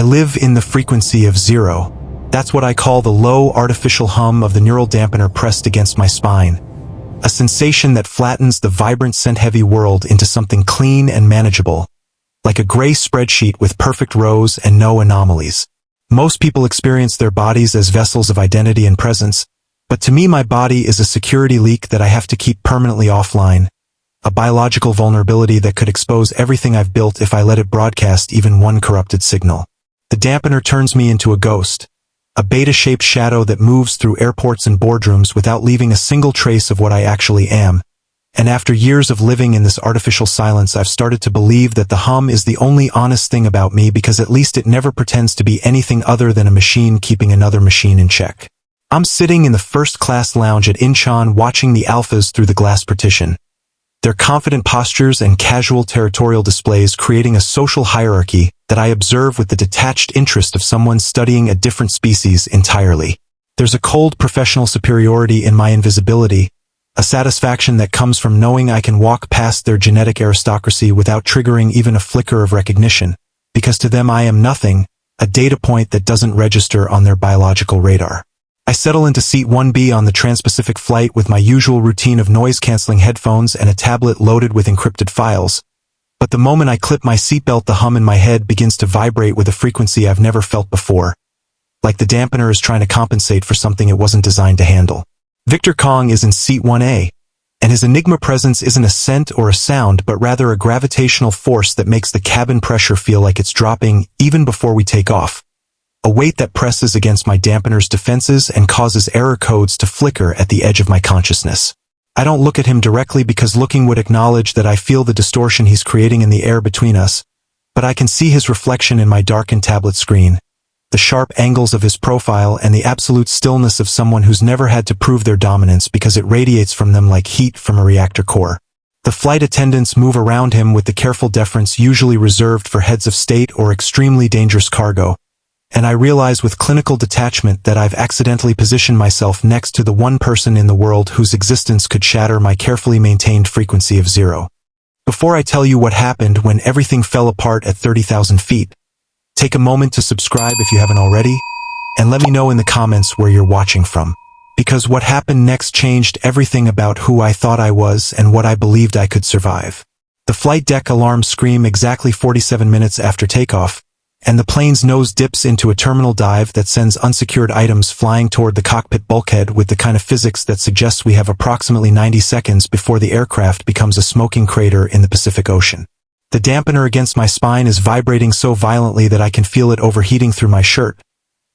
I live in the frequency of zero. That's what I call the low artificial hum of the neural dampener pressed against my spine. A sensation that flattens the vibrant scent-heavy world into something clean and manageable, like a gray spreadsheet with perfect rows and no anomalies. Most people experience their bodies as vessels of identity and presence, but to me my body is a security leak that I have to keep permanently offline, a biological vulnerability that could expose everything I've built if I let it broadcast even one corrupted signal. The dampener turns me into a ghost, a beta-shaped shadow that moves through airports and boardrooms without leaving a single trace of what I actually am. And after years of living in this artificial silence, I've started to believe that the hum is the only honest thing about me, because at least it never pretends to be anything other than a machine keeping another machine in check. I'm sitting in the first-class lounge at Incheon watching the alphas through the glass partition, their confident postures and casual territorial displays creating a social hierarchy that I observe with the detached interest of someone studying a different species entirely. There's a cold professional superiority in my invisibility, a satisfaction that comes from knowing I can walk past their genetic aristocracy without triggering even a flicker of recognition, because to them I am nothing, a data point that doesn't register on their biological radar. I settle into seat 1B on the Trans-Pacific flight with my usual routine of noise-canceling headphones and a tablet loaded with encrypted files. But the moment I clip my seatbelt, the hum in my head begins to vibrate with a frequency I've never felt before, like the dampener is trying to compensate for something it wasn't designed to handle. Viktor Kang is in seat 1A, and his Enigma presence isn't a scent or a sound, but rather a gravitational force that makes the cabin pressure feel like it's dropping even before we take off. A weight that presses against my dampener's defenses and causes error codes to flicker at the edge of my consciousness. I don't look at him directly because looking would acknowledge that I feel the distortion he's creating in the air between us, but I can see his reflection in my darkened tablet screen, the sharp angles of his profile and the absolute stillness of someone who's never had to prove their dominance because it radiates from them like heat from a reactor core. The flight attendants move around him with the careful deference usually reserved for heads of state or extremely dangerous cargo, and I realize with clinical detachment that I've accidentally positioned myself next to the one person in the world whose existence could shatter my carefully maintained frequency of zero. Before I tell you what happened when everything fell apart at 30,000 feet, take a moment to subscribe if you haven't already, and let me know in the comments where you're watching from. Because what happened next changed everything about who I thought I was and what I believed I could survive. The flight deck alarms scream exactly 47 minutes after takeoff, and the plane's nose dips into a terminal dive that sends unsecured items flying toward the cockpit bulkhead with the kind of physics that suggests we have approximately 90 seconds before the aircraft becomes a smoking crater in the Pacific Ocean. The dampener against my spine is vibrating so violently that I can feel it overheating through my shirt,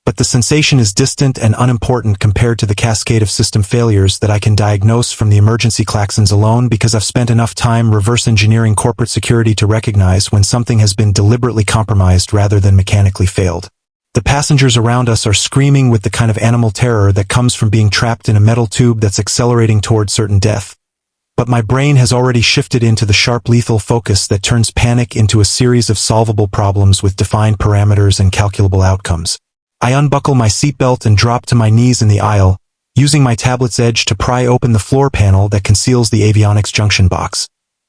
but the sensation is distant and unimportant compared to the cascade of system failures that I can diagnose from the emergency klaxons alone, because I've spent enough time reverse engineering corporate security to recognize when something has been deliberately compromised rather than mechanically failed. The passengers around us are screaming with the kind of animal terror that comes from being trapped in a metal tube that's accelerating toward certain death. But my brain has already shifted into the sharp lethal focus that turns panic into a series of solvable problems with defined parameters and calculable outcomes. I unbuckle my seatbelt and drop to my knees in the aisle, using my tablet's edge to pry open the floor panel that conceals the avionics junction box.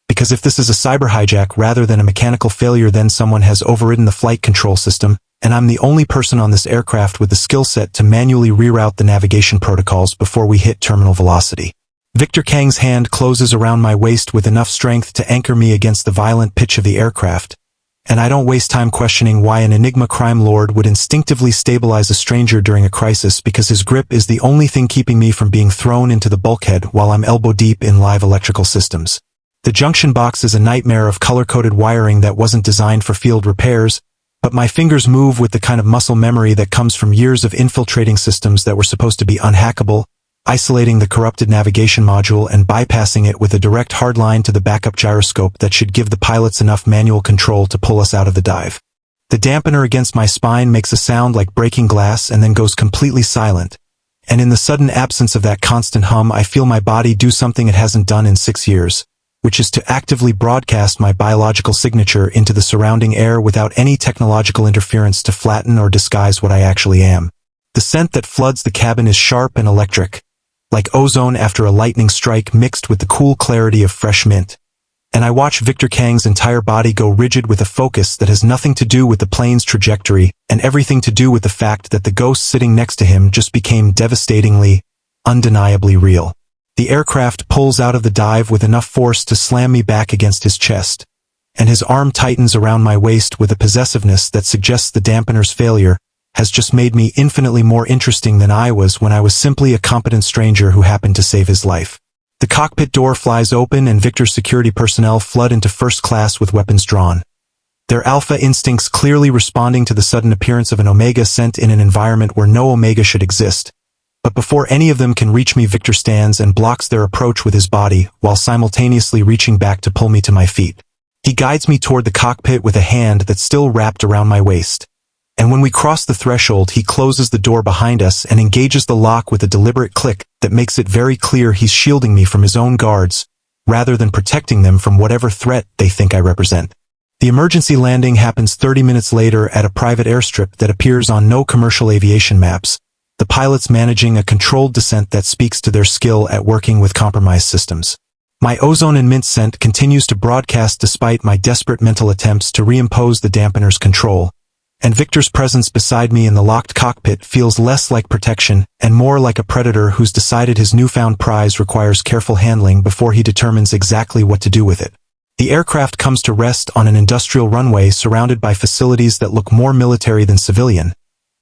Because if this is a cyber-hijack rather than a mechanical failure, then someone has overridden the flight control system, and I'm the only person on this aircraft with the skill set to manually reroute the navigation protocols before we hit terminal velocity. Viktor Kang's hand closes around my waist with enough strength to anchor me against the violent pitch of the aircraft, and I don't waste time questioning why an Enigma crime lord would instinctively stabilize a stranger during a crisis, because his grip is the only thing keeping me from being thrown into the bulkhead while I'm elbow-deep in live electrical systems. The junction box is a nightmare of color-coded wiring that wasn't designed for field repairs, but my fingers move with the kind of muscle memory that comes from years of infiltrating systems that were supposed to be unhackable, isolating the corrupted navigation module and bypassing it with a direct hard line to the backup gyroscope that should give the pilots enough manual control to pull us out of the dive. The dampener against my spine makes a sound like breaking glass and then goes completely silent, and in the sudden absence of that constant hum, I feel my body do something it hasn't done in 6 years, which is to actively broadcast my biological signature into the surrounding air without any technological interference to flatten or disguise what I actually am. The scent that floods the cabin is sharp and electric, like ozone after a lightning strike mixed with the cool clarity of fresh mint. and I watch Viktor Kang's entire body go rigid with a focus that has nothing to do with the plane's trajectory and everything to do with the fact that the ghost sitting next to him just became devastatingly, undeniably real. The aircraft pulls out of the dive with enough force to slam me back against his chest, and his arm tightens around my waist with a possessiveness that suggests the dampener's failure has just made me infinitely more interesting than I was when I was simply a competent stranger who happened to save his life. The cockpit door flies open and Viktor's security personnel flood into first class with weapons drawn. Their alpha instincts clearly responding to the sudden appearance of an Omega sent in an environment where no Omega should exist. But before any of them can reach me, Viktor stands and blocks their approach with his body, while simultaneously reaching back to pull me to my feet. He guides me toward the cockpit with a hand that's still wrapped around my waist. And when we cross the threshold, he closes the door behind us and engages the lock with a deliberate click that makes it very clear he's shielding me from his own guards, rather than protecting them from whatever threat they think I represent. The emergency landing happens 30 minutes later at a private airstrip that appears on no commercial aviation maps, the pilots managing a controlled descent that speaks to their skill at working with compromised systems. My ozone and mint scent continues to broadcast despite my desperate mental attempts to reimpose the dampener's control, and Viktor's presence beside me in the locked cockpit feels less like protection and more like a predator who's decided his newfound prize requires careful handling before he determines exactly what to do with it. The aircraft comes to rest on an industrial runway surrounded by facilities that look more military than civilian,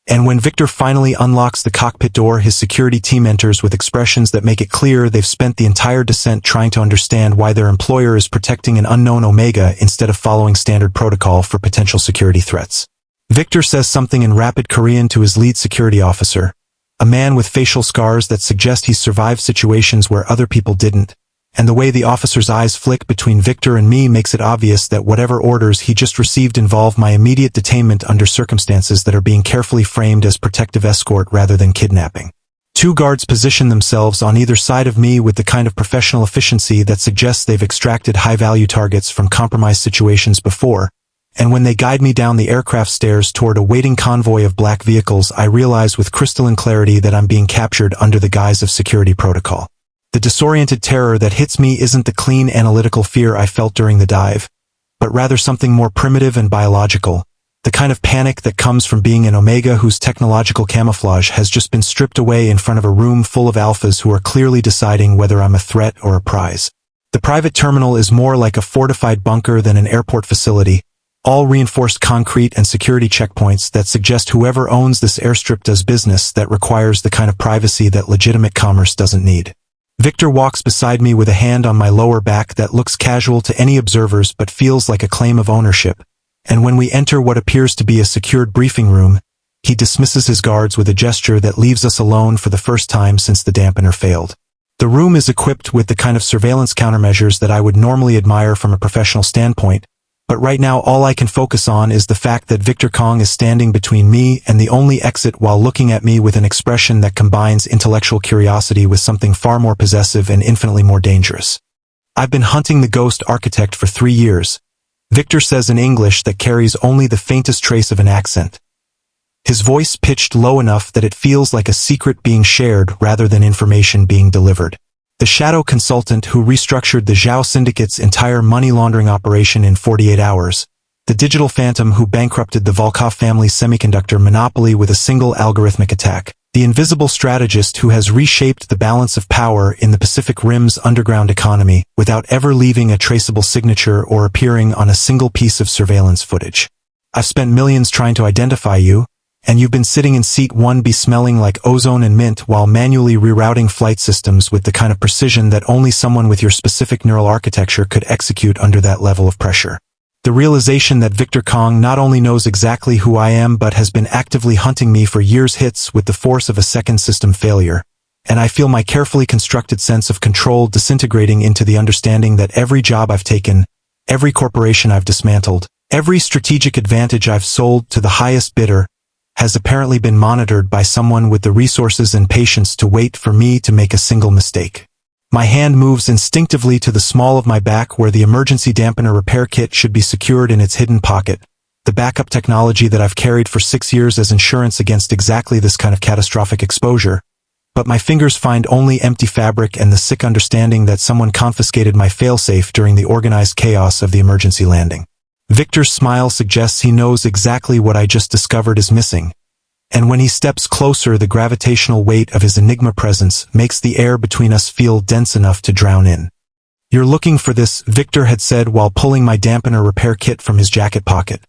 and when Viktor finally unlocks the cockpit door, his security team enters with expressions that make it clear they've spent the entire descent trying to understand why their employer is protecting an unknown Omega instead of following standard protocol for potential security threats. Viktor says something in rapid Korean to his lead security officer, a man with facial scars that suggest he's survived situations where other people didn't, and the way the officer's eyes flick between Viktor and me makes it obvious that whatever orders he just received involve my immediate detainment under circumstances that are being carefully framed as protective escort rather than kidnapping. Two guards position themselves on either side of me with the kind of professional efficiency that suggests they've extracted high-value targets from compromised situations before, and when they guide me down the aircraft stairs toward a waiting convoy of black vehicles, I realize with crystalline clarity that I'm being captured under the guise of security protocol. The disoriented terror that hits me isn't the clean analytical fear I felt during the dive, but rather something more primitive and biological, the kind of panic that comes from being an Omega whose technological camouflage has just been stripped away in front of a room full of alphas who are clearly deciding whether I'm a threat or a prize. The private terminal is more like a fortified bunker than an airport facility, all reinforced concrete and security checkpoints that suggest whoever owns this airstrip does business that requires the kind of privacy that legitimate commerce doesn't need. Viktor walks beside me with a hand on my lower back that looks casual to any observers but feels like a claim of ownership, and when we enter what appears to be a secured briefing room, he dismisses his guards with a gesture that leaves us alone for the first time since the dampener failed. The room is equipped with the kind of surveillance countermeasures that I would normally admire from a professional standpoint, but right now all I can focus on is the fact that Viktor Kang is standing between me and the only exit while looking at me with an expression that combines intellectual curiosity with something far more possessive and infinitely more dangerous. I've been hunting the ghost architect for 3 years, Viktor says in English that carries only the faintest trace of an accent. His voice pitched low enough that it feels like a secret being shared rather than information being delivered. The shadow consultant who restructured the Zhao Syndicate's entire money laundering operation in 48 hours, the digital phantom who bankrupted the Volkov family's semiconductor monopoly with a single algorithmic attack, the invisible strategist who has reshaped the balance of power in the Pacific Rim's underground economy without ever leaving a traceable signature or appearing on a single piece of surveillance footage. I've spent millions trying to identify you, and you've been sitting in seat 1B smelling like ozone and mint while manually rerouting flight systems with the kind of precision that only someone with your specific neural architecture could execute under that level of pressure. The realization that Viktor Kang not only knows exactly who I am but has been actively hunting me for years hits with the force of a second system failure, and I feel my carefully constructed sense of control disintegrating into the understanding that every job I've taken, every corporation I've dismantled, every strategic advantage I've sold to the highest bidder, has apparently been monitored by someone with the resources and patience to wait for me to make a single mistake. My hand moves instinctively to the small of my back where the emergency dampener repair kit should be secured in its hidden pocket, the backup technology that I've carried for 6 years as insurance against exactly this kind of catastrophic exposure. but my fingers find only empty fabric and the sick understanding that someone confiscated my failsafe during the organized chaos of the emergency landing. Viktor's smile suggests he knows exactly what I just discovered is missing. And when he steps closer, the gravitational weight of his Enigma presence makes the air between us feel dense enough to drown in. "You're looking for this," Viktor had said while pulling my dampener repair kit from his jacket pocket.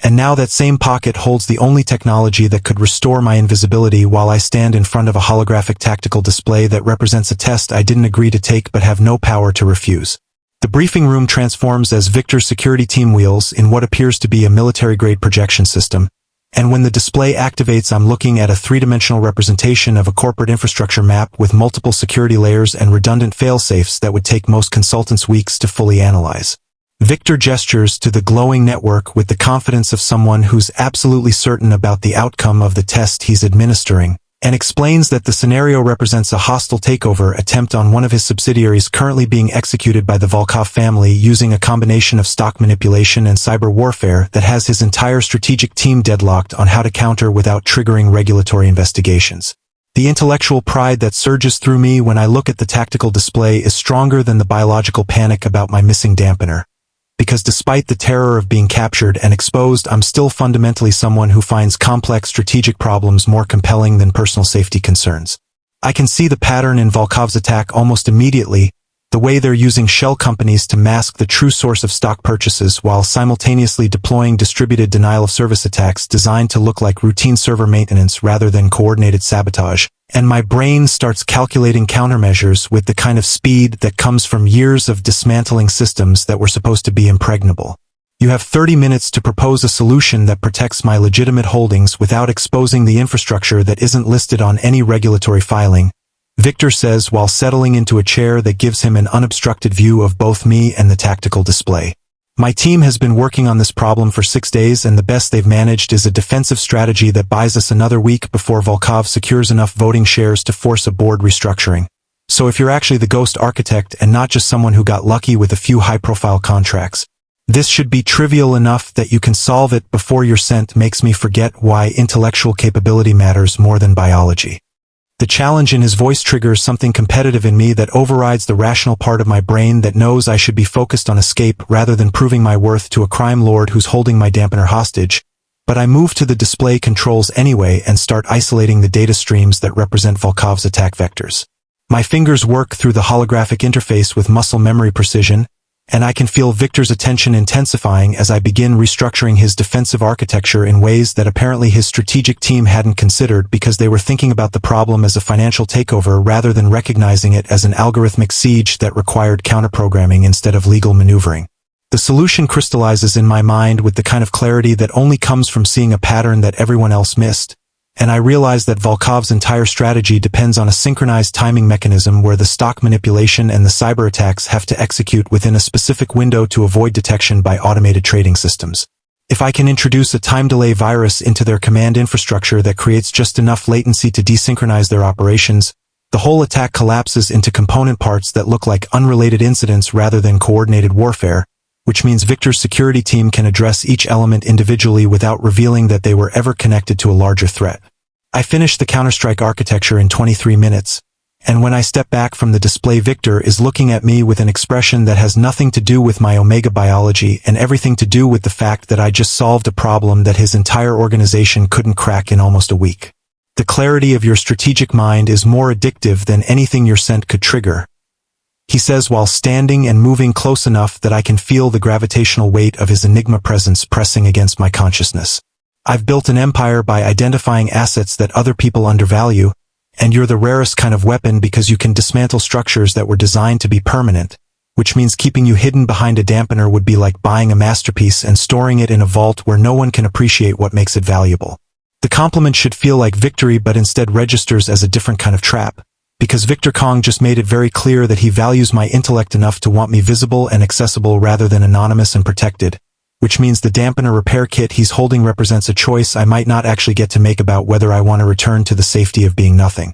And now that same pocket holds the only technology that could restore my invisibility while I stand in front of a holographic tactical display that represents a test I didn't agree to take but have no power to refuse. The briefing room transforms as Viktor's security team wheels in what appears to be a military-grade projection system, and when the display activates, I'm looking at a three-dimensional representation of a corporate infrastructure map with multiple security layers and redundant failsafes that would take most consultants weeks to fully analyze. Viktor gestures to the glowing network with the confidence of someone who's absolutely certain about the outcome of the test he's administering, and explains that the scenario represents a hostile takeover attempt on one of his subsidiaries currently being executed by the Volkov family using a combination of stock manipulation and cyber warfare that has his entire strategic team deadlocked on how to counter without triggering regulatory investigations. The intellectual pride that surges through me when I look at the tactical display is stronger than the biological panic about my missing dampener. Because despite the terror of being captured and exposed, I'm still fundamentally someone who finds complex strategic problems more compelling than personal safety concerns. I can see the pattern in Volkov's attack almost immediately, the way they're using shell companies to mask the true source of stock purchases while simultaneously deploying distributed denial-of-service attacks designed to look like routine server maintenance rather than coordinated sabotage. And my brain starts calculating countermeasures with the kind of speed that comes from years of dismantling systems that were supposed to be impregnable. "You have 30 minutes to propose a solution that protects my legitimate holdings without exposing the infrastructure that isn't listed on any regulatory filing," Viktor says while settling into a chair that gives him an unobstructed view of both me and the tactical display. "My team has been working on this problem for 6 days, and the best they've managed is a defensive strategy that buys us another week before Volkov secures enough voting shares to force a board restructuring. So if you're actually the ghost architect and not just someone who got lucky with a few high-profile contracts, this should be trivial enough that you can solve it before you're sent." Makes me forget why intellectual capability matters more than biology. The challenge in his voice triggers something competitive in me that overrides the rational part of my brain that knows I should be focused on escape rather than proving my worth to a crime lord who's holding my dampener hostage. But I move to the display controls anyway and start isolating the data streams that represent Volkov's attack vectors. My fingers work through the holographic interface with muscle memory precision, and I can feel Viktor's attention intensifying as I begin restructuring his defensive architecture in ways that apparently his strategic team hadn't considered because they were thinking about the problem as a financial takeover rather than recognizing it as an algorithmic siege that required counterprogramming instead of legal maneuvering. The solution crystallizes in my mind with the kind of clarity that only comes from seeing a pattern that everyone else missed, and I realize that Volkov's entire strategy depends on a synchronized timing mechanism where the stock manipulation and the cyber attacks have to execute within a specific window to avoid detection by automated trading systems. If I can introduce a time delay virus into their command infrastructure that creates just enough latency to desynchronize their operations, the whole attack collapses into component parts that look like unrelated incidents rather than coordinated warfare, which means Viktor's security team can address each element individually without revealing that they were ever connected to a larger threat. I finished the Counter-Strike architecture in 23 minutes, and when I step back from the display, Viktor is looking at me with an expression that has nothing to do with my Omega biology and everything to do with the fact that I just solved a problem that his entire organization couldn't crack in almost a week. "The clarity of your strategic mind is more addictive than anything your scent could trigger," he says while standing and moving close enough that I can feel the gravitational weight of his Enigma presence pressing against my consciousness. "I've built an empire by identifying assets that other people undervalue, and you're the rarest kind of weapon because you can dismantle structures that were designed to be permanent, which means keeping you hidden behind a dampener would be like buying a masterpiece and storing it in a vault where no one can appreciate what makes it valuable." The compliment should feel like victory but instead registers as a different kind of trap, because Viktor Kang just made it very clear that he values my intellect enough to want me visible and accessible rather than anonymous and protected, which means the dampener repair kit he's holding represents a choice I might not actually get to make about whether I want to return to the safety of being nothing.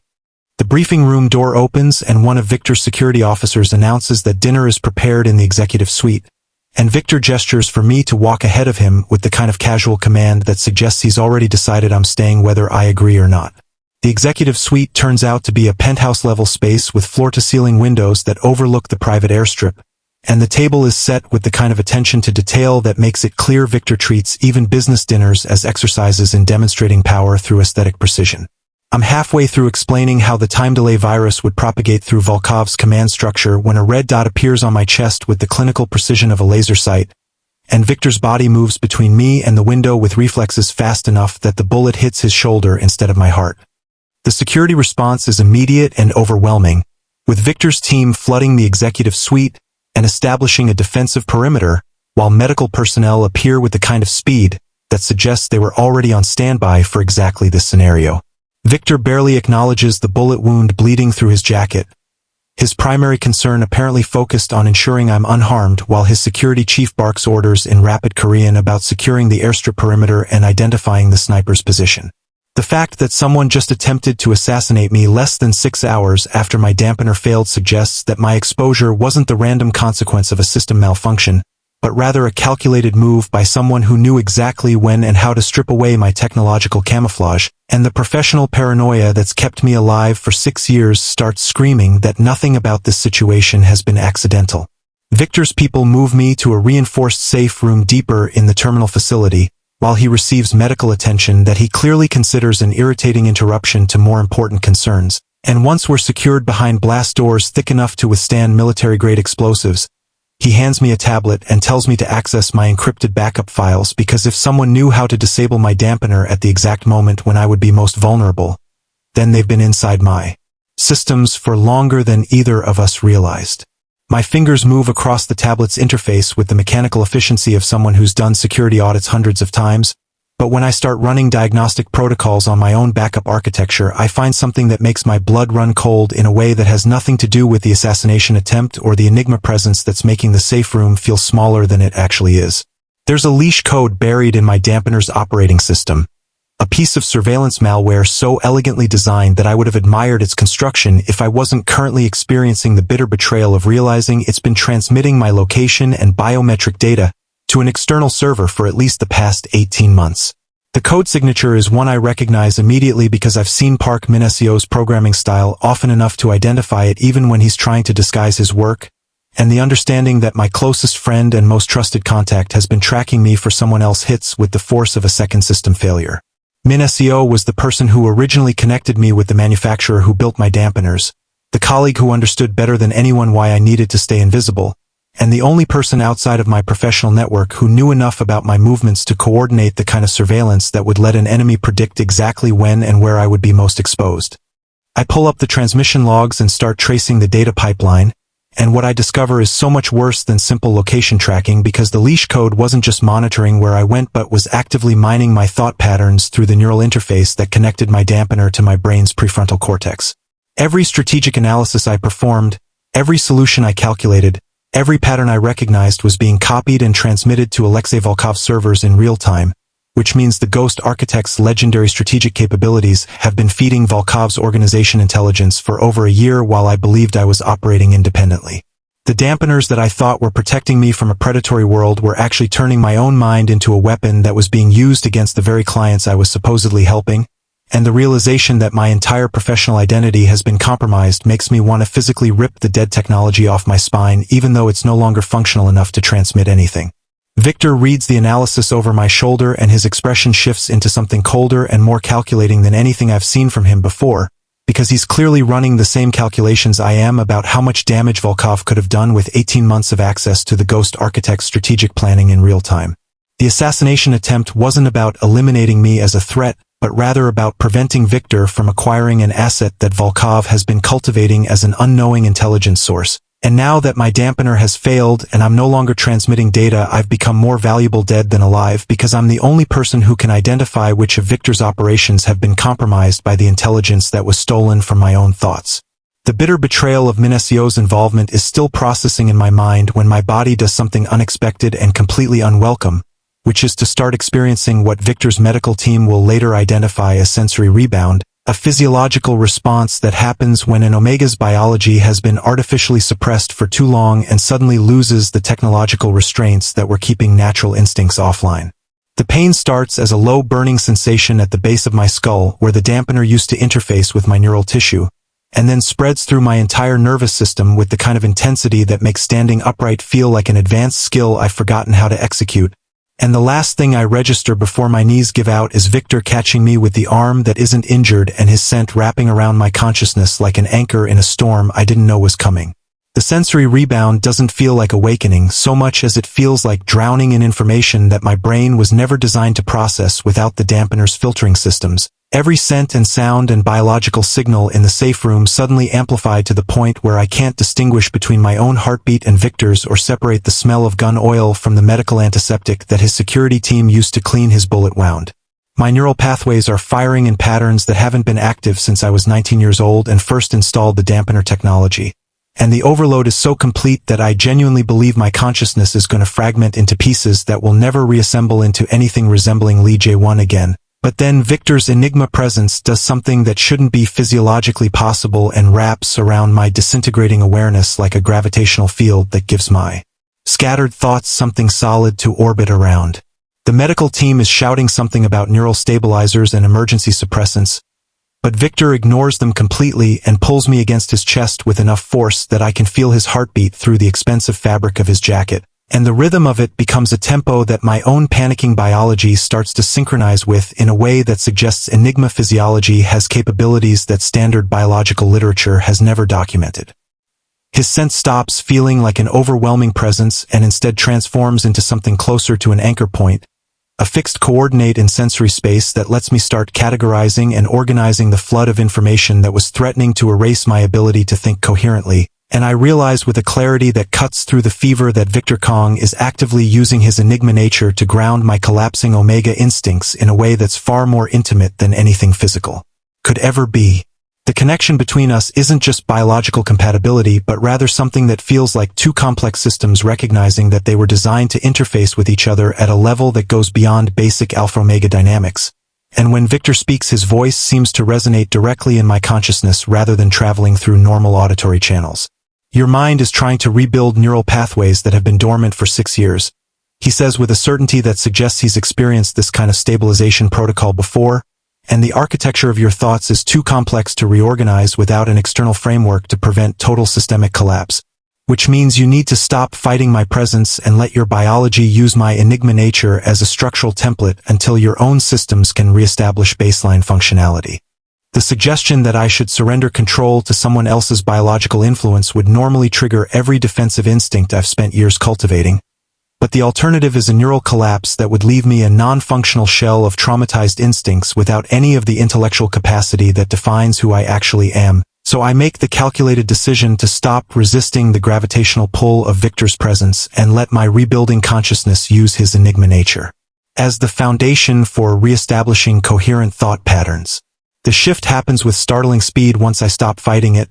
The briefing room door opens and one of Viktor's security officers announces that dinner is prepared in the executive suite, and Viktor gestures for me to walk ahead of him with the kind of casual command that suggests he's already decided I'm staying whether I agree or not. The executive suite turns out to be a penthouse-level space with floor-to-ceiling windows that overlook the private airstrip, and the table is set with the kind of attention to detail that makes it clear Viktor treats even business dinners as exercises in demonstrating power through aesthetic precision. I'm halfway through explaining how the time delay virus would propagate through Volkov's command structure when a red dot appears on my chest with the clinical precision of a laser sight, and Viktor's body moves between me and the window with reflexes fast enough that the bullet hits his shoulder instead of my heart. The security response is immediate and overwhelming, with Viktor's team flooding the executive suite and establishing a defensive perimeter, while medical personnel appear with the kind of speed that suggests they were already on standby for exactly this scenario. Viktor barely acknowledges the bullet wound bleeding through his jacket, his primary concern apparently focused on ensuring I'm unharmed, while his security chief barks orders in rapid Korean about securing the airstrip perimeter and identifying the sniper's position. The fact that someone just attempted to assassinate me less than 6 hours after my dampener failed suggests that my exposure wasn't the random consequence of a system malfunction, but rather a calculated move by someone who knew exactly when and how to strip away my technological camouflage, and the professional paranoia that's kept me alive for 6 years starts screaming that nothing about this situation has been accidental. Viktor's people move me to a reinforced safe room deeper in the terminal facility, while he receives medical attention that he clearly considers an irritating interruption to more important concerns, and once we're secured behind blast doors thick enough to withstand military-grade explosives, he hands me a tablet and tells me to access my encrypted backup files because if someone knew how to disable my dampener at the exact moment when I would be most vulnerable, then they've been inside my systems for longer than either of us realized. My fingers move across the tablet's interface with the mechanical efficiency of someone who's done security audits hundreds of times, but when I start running diagnostic protocols on my own backup architecture, I find something that makes my blood run cold in a way that has nothing to do with the assassination attempt or the Enigma presence that's making the safe room feel smaller than it actually is. There's a leash code buried in my dampener's operating system, a piece of surveillance malware so elegantly designed that I would have admired its construction if I wasn't currently experiencing the bitter betrayal of realizing it's been transmitting my location and biometric data to an external server for at least the past 18 months. The code signature is one I recognize immediately because I've seen Park Min-seo's programming style often enough to identify it even when he's trying to disguise his work, and the understanding that my closest friend and most trusted contact has been tracking me for someone else hits with the force of a second system failure. Min-seo was the person who originally connected me with the manufacturer who built my dampeners, the colleague who understood better than anyone why I needed to stay invisible, and the only person outside of my professional network who knew enough about my movements to coordinate the kind of surveillance that would let an enemy predict exactly when and where I would be most exposed. I pull up the transmission logs and start tracing the data pipeline, and what I discover is so much worse than simple location tracking because the leash code wasn't just monitoring where I went but was actively mining my thought patterns through the neural interface that connected my dampener to my brain's prefrontal cortex. Every strategic analysis I performed, every solution I calculated, every pattern I recognized was being copied and transmitted to Alexei Volkov's servers in real time, which means the Ghost Architect's legendary strategic capabilities have been feeding Volkov's organization intelligence for over a year while I believed I was operating independently. The dampeners that I thought were protecting me from a predatory world were actually turning my own mind into a weapon that was being used against the very clients I was supposedly helping, and the realization that my entire professional identity has been compromised makes me want to physically rip the dead technology off my spine even though it's no longer functional enough to transmit anything. Viktor reads the analysis over my shoulder and his expression shifts into something colder and more calculating than anything I've seen from him before, because he's clearly running the same calculations I am about how much damage Volkov could have done with 18 months of access to the Ghost Architect's strategic planning in real time. The assassination attempt wasn't about eliminating me as a threat, but rather about preventing Viktor from acquiring an asset that Volkov has been cultivating as an unknowing intelligence source. And now that my dampener has failed and I'm no longer transmitting data, I've become more valuable dead than alive because I'm the only person who can identify which of Viktor's operations have been compromised by the intelligence that was stolen from my own thoughts. The bitter betrayal of Min-seo's involvement is still processing in my mind when my body does something unexpected and completely unwelcome, which is to start experiencing what Viktor's medical team will later identify as sensory rebound, a physiological response that happens when an omega's biology has been artificially suppressed for too long and suddenly loses the technological restraints that were keeping natural instincts offline. The pain starts as a low burning sensation at the base of my skull where the dampener used to interface with my neural tissue, and then spreads through my entire nervous system with the kind of intensity that makes standing upright feel like an advanced skill I've forgotten how to execute. And the last thing I register before my knees give out is Viktor catching me with the arm that isn't injured and his scent wrapping around my consciousness like an anchor in a storm I didn't know was coming. The sensory rebound doesn't feel like awakening so much as it feels like drowning in information that my brain was never designed to process without the dampener's filtering systems. Every scent and sound and biological signal in the safe room suddenly amplified to the point where I can't distinguish between my own heartbeat and Viktor's or separate the smell of gun oil from the medical antiseptic that his security team used to clean his bullet wound. My neural pathways are firing in patterns that haven't been active since I was 19 years old and first installed the dampener technology. And the overload is so complete that I genuinely believe my consciousness is going to fragment into pieces that will never reassemble into anything resembling Lee Jae-won again. But then Viktor's Enigma presence does something that shouldn't be physiologically possible and wraps around my disintegrating awareness like a gravitational field that gives my scattered thoughts something solid to orbit around. The medical team is shouting something about neural stabilizers and emergency suppressants, but Viktor ignores them completely and pulls me against his chest with enough force that I can feel his heartbeat through the expensive fabric of his jacket. And the rhythm of it becomes a tempo that my own panicking biology starts to synchronize with in a way that suggests Enigma physiology has capabilities that standard biological literature has never documented. His sense stops feeling like an overwhelming presence and instead transforms into something closer to an anchor point, a fixed coordinate in sensory space that lets me start categorizing and organizing the flood of information that was threatening to erase my ability to think coherently. And I realize with a clarity that cuts through the fever that Viktor Kang is actively using his Enigma nature to ground my collapsing Omega instincts in a way that's far more intimate than anything physical could ever be. The connection between us isn't just biological compatibility but rather something that feels like two complex systems recognizing that they were designed to interface with each other at a level that goes beyond basic alpha-omega dynamics. And when Viktor speaks, his voice seems to resonate directly in my consciousness rather than traveling through normal auditory channels. Your mind is trying to rebuild neural pathways that have been dormant for 6 years, he says with a certainty that suggests he's experienced this kind of stabilization protocol before, and the architecture of your thoughts is too complex to reorganize without an external framework to prevent total systemic collapse, which means you need to stop fighting my presence and let your biology use my Enigma nature as a structural template until your own systems can reestablish baseline functionality. The suggestion that I should surrender control to someone else's biological influence would normally trigger every defensive instinct I've spent years cultivating, but the alternative is a neural collapse that would leave me a non-functional shell of traumatized instincts without any of the intellectual capacity that defines who I actually am. So I make the calculated decision to stop resisting the gravitational pull of Viktor's presence and let my rebuilding consciousness use his Enigma nature as the foundation for reestablishing coherent thought patterns. The shift happens with startling speed once I stop fighting it,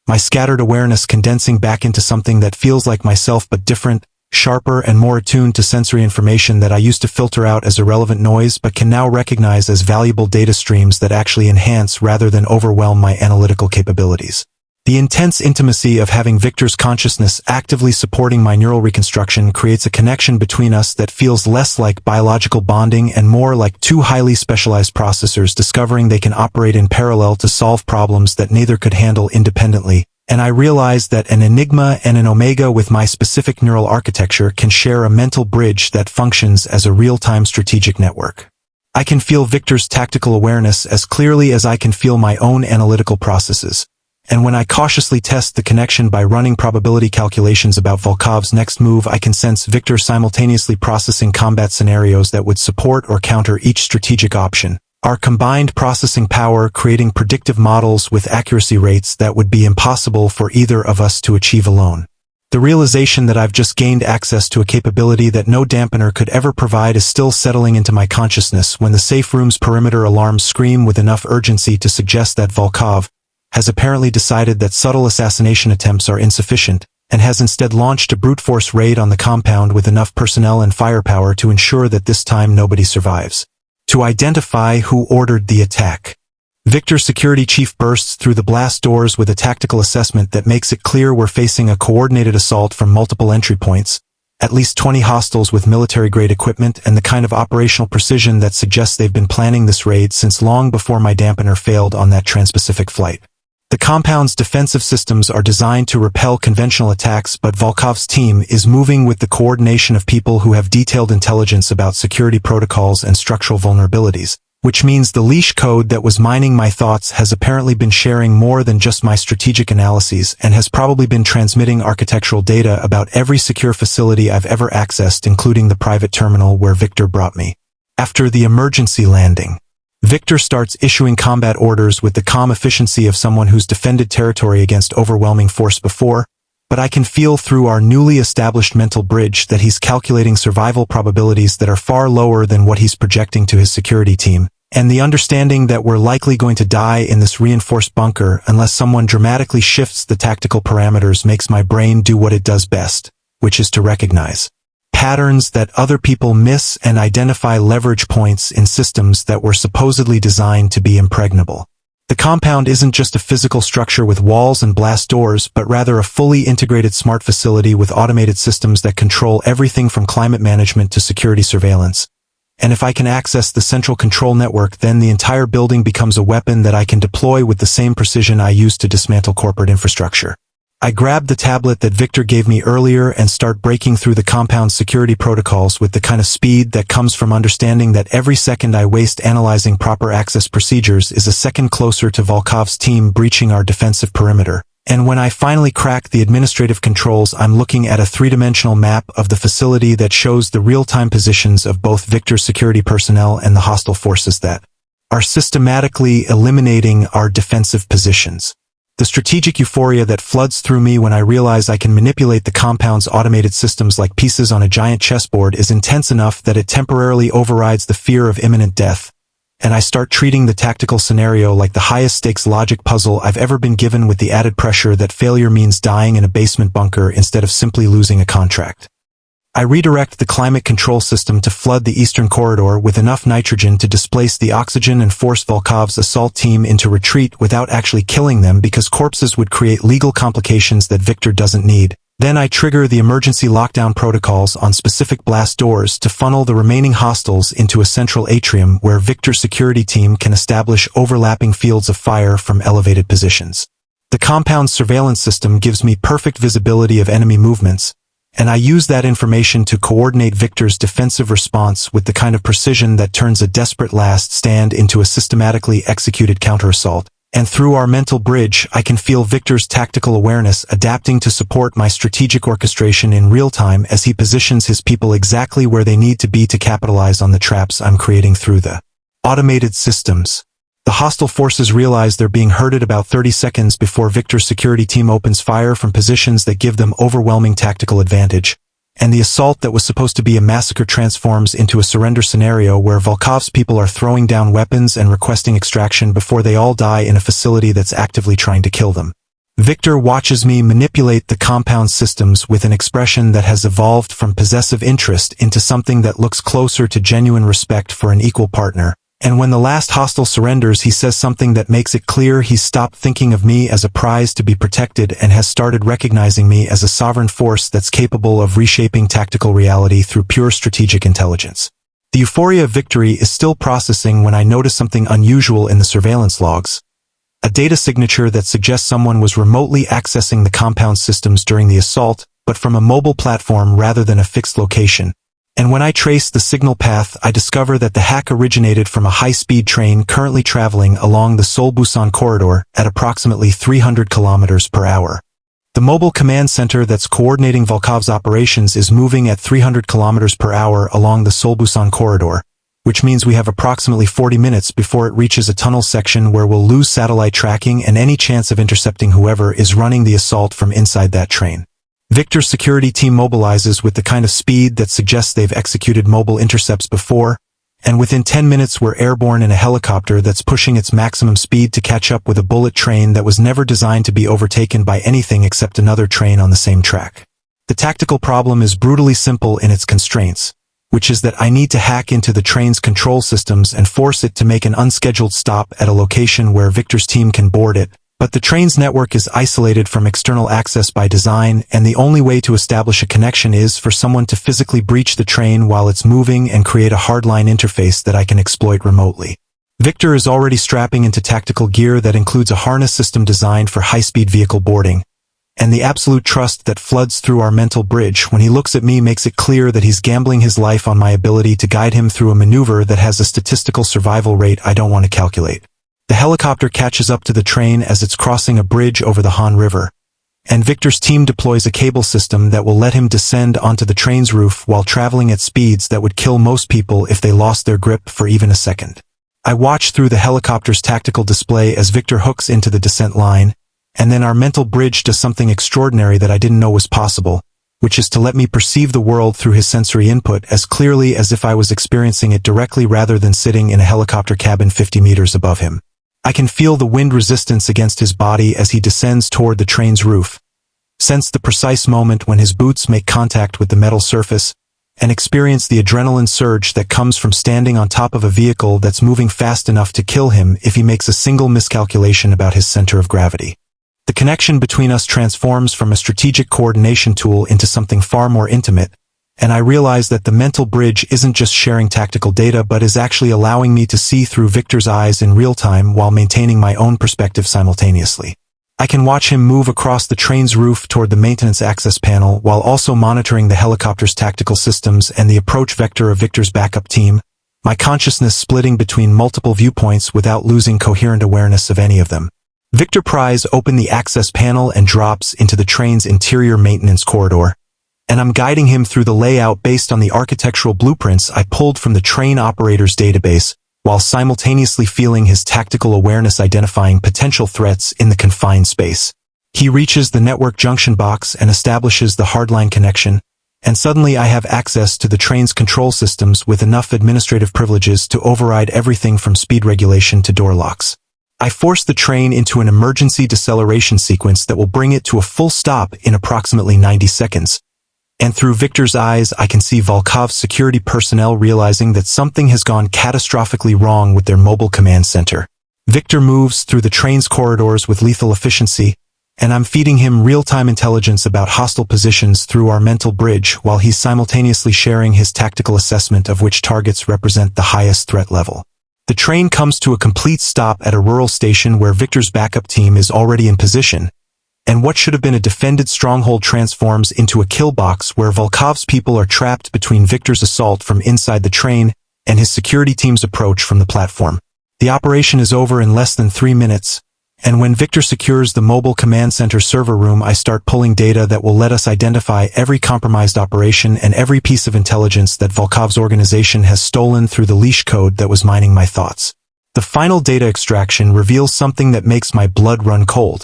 my scattered awareness condensing back into something that feels like myself but different, sharper and more attuned to sensory information that I used to filter out as irrelevant noise but can now recognize as valuable data streams that actually enhance rather than overwhelm my analytical capabilities. The intense intimacy of having Viktor's consciousness actively supporting my neural reconstruction creates a connection between us that feels less like biological bonding and more like two highly specialized processors discovering they can operate in parallel to solve problems that neither could handle independently. And I realize that an Enigma and an Omega with my specific neural architecture can share a mental bridge that functions as a real-time strategic network. I can feel Viktor's tactical awareness as clearly as I can feel my own analytical processes. And when I cautiously test the connection by running probability calculations about Volkov's next move, I can sense Viktor simultaneously processing combat scenarios that would support or counter each strategic option. Our combined processing power creating predictive models with accuracy rates that would be impossible for either of us to achieve alone. The realization that I've just gained access to a capability that no dampener could ever provide is still settling into my consciousness when the safe room's perimeter alarms scream with enough urgency to suggest that Volkov has apparently decided that subtle assassination attempts are insufficient, and has instead launched a brute force raid on the compound with enough personnel and firepower to ensure that this time nobody survives. To identify who ordered the attack. Viktor's security chief bursts through the blast doors with a tactical assessment that makes it clear we're facing a coordinated assault from multiple entry points, at least 20 hostiles with military-grade equipment and the kind of operational precision that suggests they've been planning this raid since long before my dampener failed on that Trans-Pacific flight. The compound's defensive systems are designed to repel conventional attacks, but Volkov's team is moving with the coordination of people who have detailed intelligence about security protocols and structural vulnerabilities, which means the leash code that was mining my thoughts has apparently been sharing more than just my strategic analyses and has probably been transmitting architectural data about every secure facility I've ever accessed, including the private terminal where Viktor brought me. After the emergency landing, Viktor starts issuing combat orders with the calm efficiency of someone who's defended territory against overwhelming force before, but I can feel through our newly established mental bridge that he's calculating survival probabilities that are far lower than what he's projecting to his security team, and the understanding that we're likely going to die in this reinforced bunker unless someone dramatically shifts the tactical parameters makes my brain do what it does best, which is to recognize patterns that other people miss and identify leverage points in systems that were supposedly designed to be impregnable. The compound isn't just a physical structure with walls and blast doors, but rather a fully integrated smart facility with automated systems that control everything from climate management to security surveillance. And if I can access the central control network, then the entire building becomes a weapon that I can deploy with the same precision I used to dismantle corporate infrastructure. I grab the tablet that Viktor gave me earlier and start breaking through the compound's security protocols with the kind of speed that comes from understanding that every second I waste analyzing proper access procedures is a second closer to Volkov's team breaching our defensive perimeter. And when I finally crack the administrative controls, I'm looking at a three-dimensional map of the facility that shows the real-time positions of both Viktor's security personnel and the hostile forces that are systematically eliminating our defensive positions. The strategic euphoria that floods through me when I realize I can manipulate the compound's automated systems like pieces on a giant chessboard is intense enough that it temporarily overrides the fear of imminent death, and I start treating the tactical scenario like the highest stakes logic puzzle I've ever been given, with the added pressure that failure means dying in a basement bunker instead of simply losing a contract. I redirect the climate control system to flood the eastern corridor with enough nitrogen to displace the oxygen and force Volkov's assault team into retreat without actually killing them, because corpses would create legal complications that Viktor doesn't need. Then I trigger the emergency lockdown protocols on specific blast doors to funnel the remaining hostiles into a central atrium where Viktor's security team can establish overlapping fields of fire from elevated positions. The compound's surveillance system gives me perfect visibility of enemy movements, and I use that information to coordinate Viktor's defensive response with the kind of precision that turns a desperate last stand into a systematically executed counterassault. And through our mental bridge, I can feel Viktor's tactical awareness adapting to support my strategic orchestration in real time as he positions his people exactly where they need to be to capitalize on the traps I'm creating through the automated systems. The hostile forces realize they're being herded about 30 seconds before Viktor's security team opens fire from positions that give them overwhelming tactical advantage, and the assault that was supposed to be a massacre transforms into a surrender scenario where Volkov's people are throwing down weapons and requesting extraction before they all die in a facility that's actively trying to kill them. Viktor watches me manipulate the compound systems with an expression that has evolved from possessive interest into something that looks closer to genuine respect for an equal partner. And when the last hostile surrenders, he says something that makes it clear he's stopped thinking of me as a prize to be protected and has started recognizing me as a sovereign force that's capable of reshaping tactical reality through pure strategic intelligence. The euphoria of victory is still processing when I notice something unusual in the surveillance logs. A data signature that suggests someone was remotely accessing the compound systems during the assault, but from a mobile platform rather than a fixed location. And when I trace the signal path, I discover that the hack originated from a high-speed train currently traveling along the Seoul-Busan corridor at approximately 300 kilometers per hour. The mobile command center that's coordinating Volkov's operations is moving at 300 kilometers per hour along the Seoul-Busan corridor, which means we have approximately 40 minutes before it reaches a tunnel section where we'll lose satellite tracking and any chance of intercepting whoever is running the assault from inside that train. Viktor's security team mobilizes with the kind of speed that suggests they've executed mobile intercepts before, and within 10 minutes we're airborne in a helicopter that's pushing its maximum speed to catch up with a bullet train that was never designed to be overtaken by anything except another train on the same track. The tactical problem is brutally simple in its constraints, which is that I need to hack into the train's control systems and force it to make an unscheduled stop at a location where Viktor's team can board it, But the train's network is isolated from external access by design, and the only way to establish a connection is for someone to physically breach the train while it's moving and create a hardline interface that I can exploit remotely. Viktor is already strapping into tactical gear that includes a harness system designed for high-speed vehicle boarding, and the absolute trust that floods through our mental bridge when he looks at me makes it clear that he's gambling his life on my ability to guide him through a maneuver that has a statistical survival rate I don't want to calculate. The helicopter catches up to the train as it's crossing a bridge over the Han River, and Viktor's team deploys a cable system that will let him descend onto the train's roof while traveling at speeds that would kill most people if they lost their grip for even a second. I watch through the helicopter's tactical display as Viktor hooks into the descent line, and then our mental bridge does something extraordinary that I didn't know was possible, which is to let me perceive the world through his sensory input as clearly as if I was experiencing it directly rather than sitting in a helicopter cabin 50 meters above him. I can feel the wind resistance against his body as he descends toward the train's roof, sense the precise moment when his boots make contact with the metal surface, and experience the adrenaline surge that comes from standing on top of a vehicle that's moving fast enough to kill him if he makes a single miscalculation about his center of gravity. The connection between us transforms from a strategic coordination tool into something far more intimate, and I realize that the mental bridge isn't just sharing tactical data but is actually allowing me to see through Viktor's eyes in real time while maintaining my own perspective simultaneously. I can watch him move across the train's roof toward the maintenance access panel while also monitoring the helicopter's tactical systems and the approach vector of Viktor's backup team, my consciousness splitting between multiple viewpoints without losing coherent awareness of any of them. Viktor pries open the access panel and drops into the train's interior maintenance corridor, and I'm guiding him through the layout based on the architectural blueprints I pulled from the train operator's database, while simultaneously feeling his tactical awareness identifying potential threats in the confined space. He reaches the network junction box and establishes the hardline connection, and suddenly I have access to the train's control systems with enough administrative privileges to override everything from speed regulation to door locks. I force the train into an emergency deceleration sequence that will bring it to a full stop in approximately 90 seconds. And through Viktor's eyes, I can see Volkov's security personnel realizing that something has gone catastrophically wrong with their mobile command center. Viktor moves through the train's corridors with lethal efficiency, and I'm feeding him real-time intelligence about hostile positions through our mental bridge while he's simultaneously sharing his tactical assessment of which targets represent the highest threat level. The train comes to a complete stop at a rural station where Viktor's backup team is already in position, and what should have been a defended stronghold transforms into a kill box where Volkov's people are trapped between Viktor's assault from inside the train and his security team's approach from the platform. The operation is over in less than 3 minutes, and when Viktor secures the mobile command center server room, I start pulling data that will let us identify every compromised operation and every piece of intelligence that Volkov's organization has stolen through the leash code that was mining my thoughts. The final data extraction reveals something that makes my blood run cold,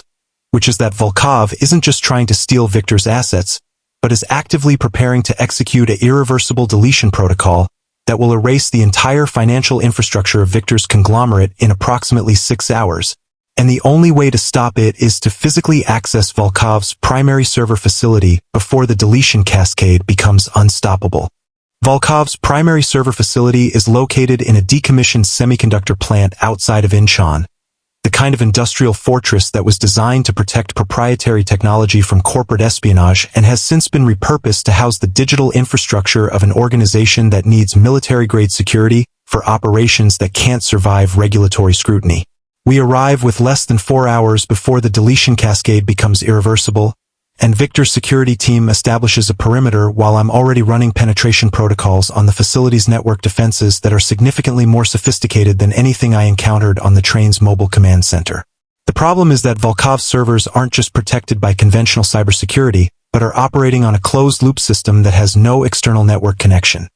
which is that Volkov isn't just trying to steal Viktor's assets, but is actively preparing to execute an irreversible deletion protocol that will erase the entire financial infrastructure of Viktor's conglomerate in approximately 6 hours. And the only way to stop it is to physically access Volkov's primary server facility before the deletion cascade becomes unstoppable. Volkov's primary server facility is located in a decommissioned semiconductor plant outside of Incheon, the kind of industrial fortress that was designed to protect proprietary technology from corporate espionage and has since been repurposed to house the digital infrastructure of an organization that needs military-grade security for operations that can't survive regulatory scrutiny. We arrive with less than 4 hours before the deletion cascade becomes irreversible, and Viktor's security team establishes a perimeter while I'm already running penetration protocols on the facility's network defenses that are significantly more sophisticated than anything I encountered on the train's mobile command center. The problem is that Volkov's servers aren't just protected by conventional cybersecurity, but are operating on a closed-loop system that has no external network connection,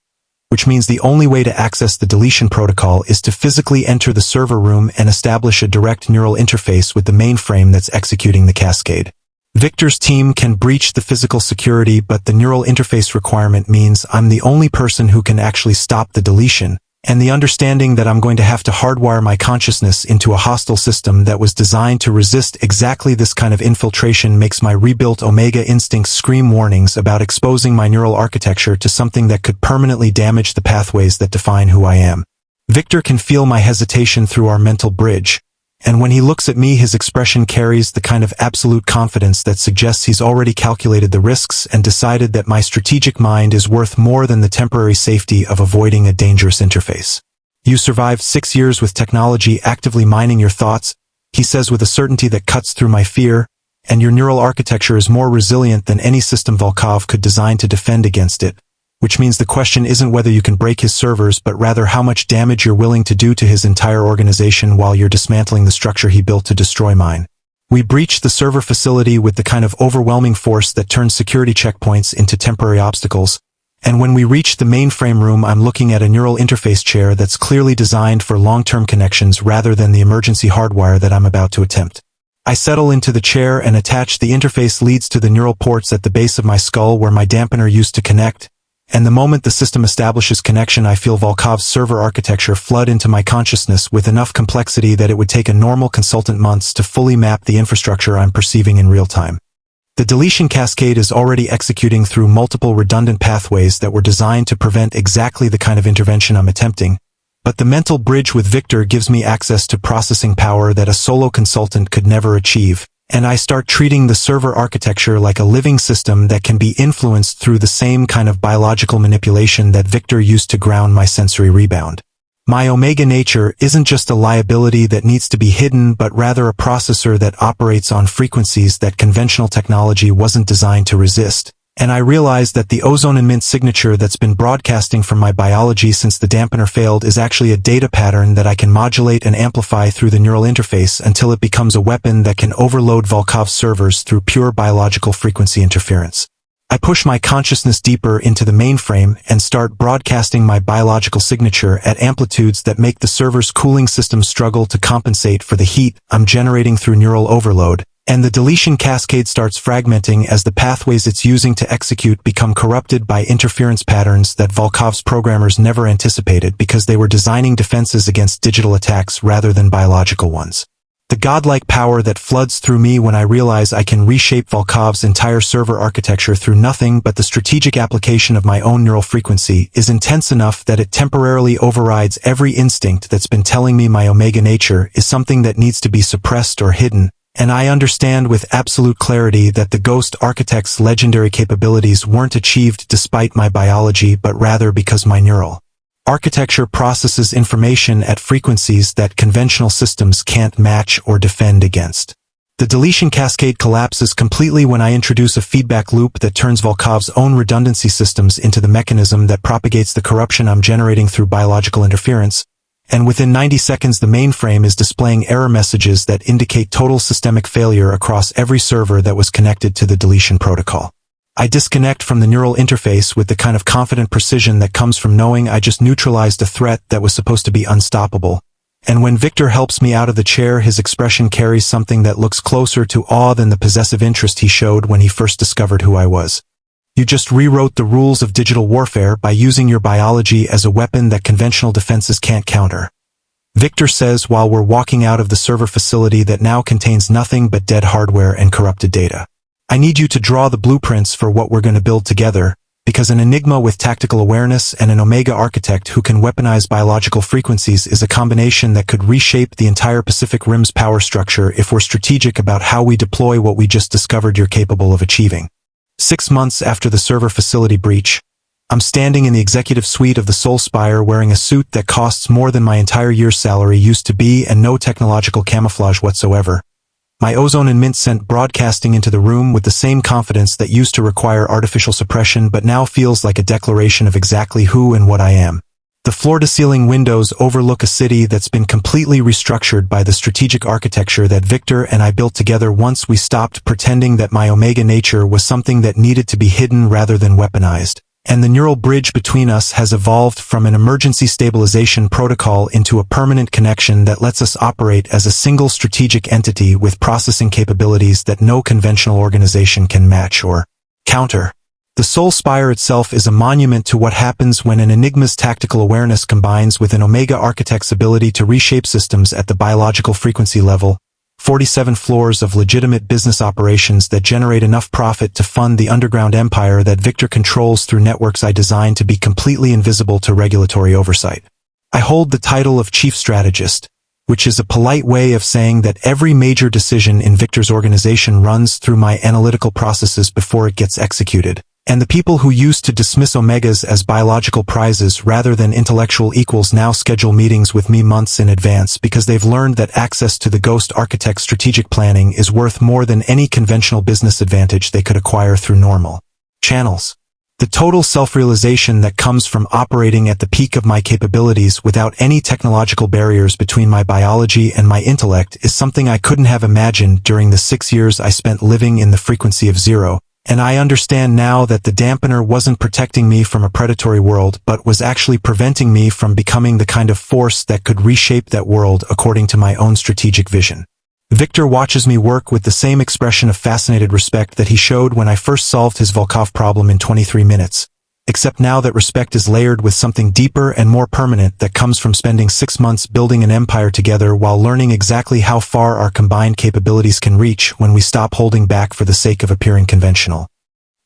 which means the only way to access the deletion protocol is to physically enter the server room and establish a direct neural interface with the mainframe that's executing the cascade. Viktor's team can breach the physical security, but the neural interface requirement means I'm the only person who can actually stop the deletion, and the understanding that I'm going to have to hardwire my consciousness into a hostile system that was designed to resist exactly this kind of infiltration makes my rebuilt Omega instincts scream warnings about exposing my neural architecture to something that could permanently damage the pathways that define who I am. Viktor can feel my hesitation through our mental bridge, And when he looks at me, his expression carries the kind of absolute confidence that suggests he's already calculated the risks and decided that my strategic mind is worth more than the temporary safety of avoiding a dangerous interface. You survived 6 years with technology actively mining your thoughts, he says with a certainty that cuts through my fear, and your neural architecture is more resilient than any system Volkov could design to defend against it, which means the question isn't whether you can break his servers but rather how much damage you're willing to do to his entire organization while you're dismantling the structure he built to destroy mine. We breached the server facility with the kind of overwhelming force that turns security checkpoints into temporary obstacles, and when we reached the mainframe room, I'm looking at a neural interface chair that's clearly designed for long-term connections rather than the emergency hardwire that I'm about to attempt. I settle into the chair and attach the interface leads to the neural ports at the base of my skull where my dampener used to connect, and the moment the system establishes connection, I feel Volkov's server architecture flood into my consciousness with enough complexity that it would take a normal consultant months to fully map the infrastructure I'm perceiving in real time. The deletion cascade is already executing through multiple redundant pathways that were designed to prevent exactly the kind of intervention I'm attempting, but the mental bridge with Viktor gives me access to processing power that a solo consultant could never achieve, and I start treating the server architecture like a living system that can be influenced through the same kind of biological manipulation that Viktor used to ground my sensory rebound. My omega nature isn't just a liability that needs to be hidden but rather a processor that operates on frequencies that conventional technology wasn't designed to resist, and I realize that the ozone and mint signature that's been broadcasting from my biology since the dampener failed is actually a data pattern that I can modulate and amplify through the neural interface until it becomes a weapon that can overload Volkov's servers through pure biological frequency interference. I push my consciousness deeper into the mainframe and start broadcasting my biological signature at amplitudes that make the server's cooling system struggle to compensate for the heat I'm generating through neural overload, and the deletion cascade starts fragmenting as the pathways it's using to execute become corrupted by interference patterns that Volkov's programmers never anticipated because they were designing defenses against digital attacks rather than biological ones. The godlike power that floods through me when I realize I can reshape Volkov's entire server architecture through nothing but the strategic application of my own neural frequency is intense enough that it temporarily overrides every instinct that's been telling me my omega nature is something that needs to be suppressed or hidden, and I understand with absolute clarity that the Ghost Architect's legendary capabilities weren't achieved despite my biology but rather because my neural architecture processes information at frequencies that conventional systems can't match or defend against. The deletion cascade collapses completely when I introduce a feedback loop that turns Volkov's own redundancy systems into the mechanism that propagates the corruption I'm generating through biological interference, and within 90 seconds the mainframe is displaying error messages that indicate total systemic failure across every server that was connected to the deletion protocol. I disconnect from the neural interface with the kind of confident precision that comes from knowing I just neutralized a threat that was supposed to be unstoppable. And when Viktor helps me out of the chair, his expression carries something that looks closer to awe than the possessive interest he showed when he first discovered who I was. You just rewrote the rules of digital warfare by using your biology as a weapon that conventional defenses can't counter. Viktor says while we're walking out of the server facility that now contains nothing but dead hardware and corrupted data. I need you to draw the blueprints for what we're going to build together, because an Enigma with tactical awareness and an Omega architect who can weaponize biological frequencies is a combination that could reshape the entire Pacific Rim's power structure if we're strategic about how we deploy what we just discovered you're capable of achieving. 6 months after the server facility breach, I'm standing in the executive suite of the Soul Spire wearing a suit that costs more than my entire year's salary used to be and no technological camouflage whatsoever. My ozone and mint scent broadcasting into the room with the same confidence that used to require artificial suppression but now feels like a declaration of exactly who and what I am. The floor-to-ceiling windows overlook a city that's been completely restructured by the strategic architecture that Viktor and I built together once we stopped pretending that my Omega nature was something that needed to be hidden rather than weaponized. And the neural bridge between us has evolved from an emergency stabilization protocol into a permanent connection that lets us operate as a single strategic entity with processing capabilities that no conventional organization can match or counter. The Soul Spire itself is a monument to what happens when an Enigma's tactical awareness combines with an Omega architect's ability to reshape systems at the biological frequency level. 47 floors of legitimate business operations that generate enough profit to fund the underground empire that Viktor controls through networks I designed to be completely invisible to regulatory oversight. I hold the title of Chief Strategist, which is a polite way of saying that every major decision in Viktor's organization runs through my analytical processes before it gets executed. And the people who used to dismiss omegas as biological prizes rather than intellectual equals now schedule meetings with me months in advance because they've learned that access to the Ghost Architect's strategic planning is worth more than any conventional business advantage they could acquire through normal channels. The total self-realization that comes from operating at the peak of my capabilities without any technological barriers between my biology and my intellect is something I couldn't have imagined during the 6 years I spent living in the frequency of zero. And I understand now that the dampener wasn't protecting me from a predatory world, but was actually preventing me from becoming the kind of force that could reshape that world according to my own strategic vision. Viktor watches me work with the same expression of fascinated respect that he showed when I first solved his Volkov problem in 23 minutes. Except now that respect is layered with something deeper and more permanent that comes from spending 6 months building an empire together while learning exactly how far our combined capabilities can reach when we stop holding back for the sake of appearing conventional.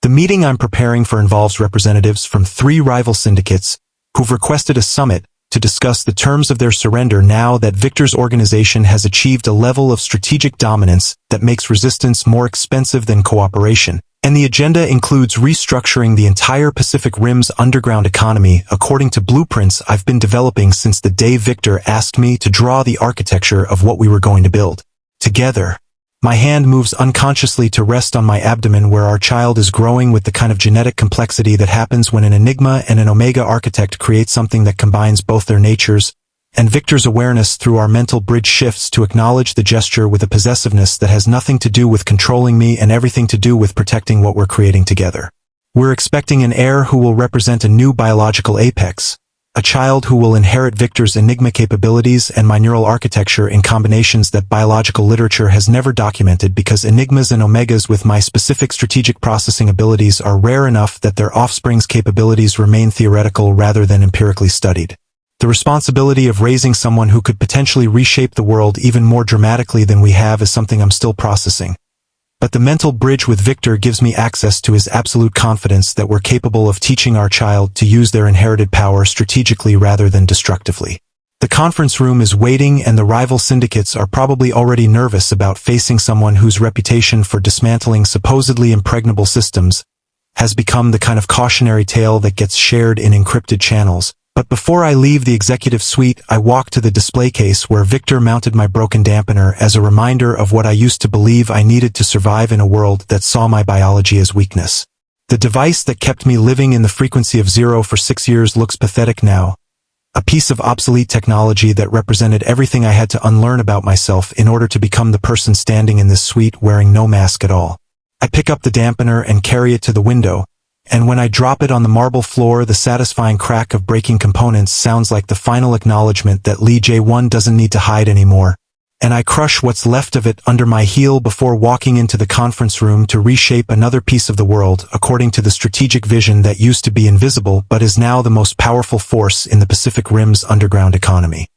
The meeting I'm preparing for involves representatives from 3 rival syndicates who've requested a summit to discuss the terms of their surrender now that Viktor's organization has achieved a level of strategic dominance that makes resistance more expensive than cooperation. And the agenda includes restructuring the entire Pacific Rim's underground economy according to blueprints I've been developing since the day Viktor asked me to draw the architecture of what we were going to build. Together, my hand moves unconsciously to rest on my abdomen where our child is growing with the kind of genetic complexity that happens when an Enigma and an Omega architect create something that combines both their natures, and Viktor's awareness through our mental bridge shifts to acknowledge the gesture with a possessiveness that has nothing to do with controlling me and everything to do with protecting what we're creating together. We're expecting an heir who will represent a new biological apex, a child who will inherit Viktor's Enigma capabilities and my neural architecture in combinations that biological literature has never documented because Enigmas and Omegas with my specific strategic processing abilities are rare enough that their offspring's capabilities remain theoretical rather than empirically studied. The responsibility of raising someone who could potentially reshape the world even more dramatically than we have is something I'm still processing. But the mental bridge with Viktor gives me access to his absolute confidence that we're capable of teaching our child to use their inherited power strategically rather than destructively. The conference room is waiting and the rival syndicates are probably already nervous about facing someone whose reputation for dismantling supposedly impregnable systems has become the kind of cautionary tale that gets shared in encrypted channels. But before I leave the executive suite, I walk to the display case where Viktor mounted my broken dampener as a reminder of what I used to believe I needed to survive in a world that saw my biology as weakness. The device that kept me living in the frequency of zero for 6 years looks pathetic now. A piece of obsolete technology that represented everything I had to unlearn about myself in order to become the person standing in this suite wearing no mask at all. I pick up the dampener and carry it to the window, and when I drop it on the marble floor, the satisfying crack of breaking components sounds like the final acknowledgement that Lee Jae-won doesn't need to hide anymore. And I crush what's left of it under my heel before walking into the conference room to reshape another piece of the world according to the strategic vision that used to be invisible but is now the most powerful force in the Pacific Rim's underground economy.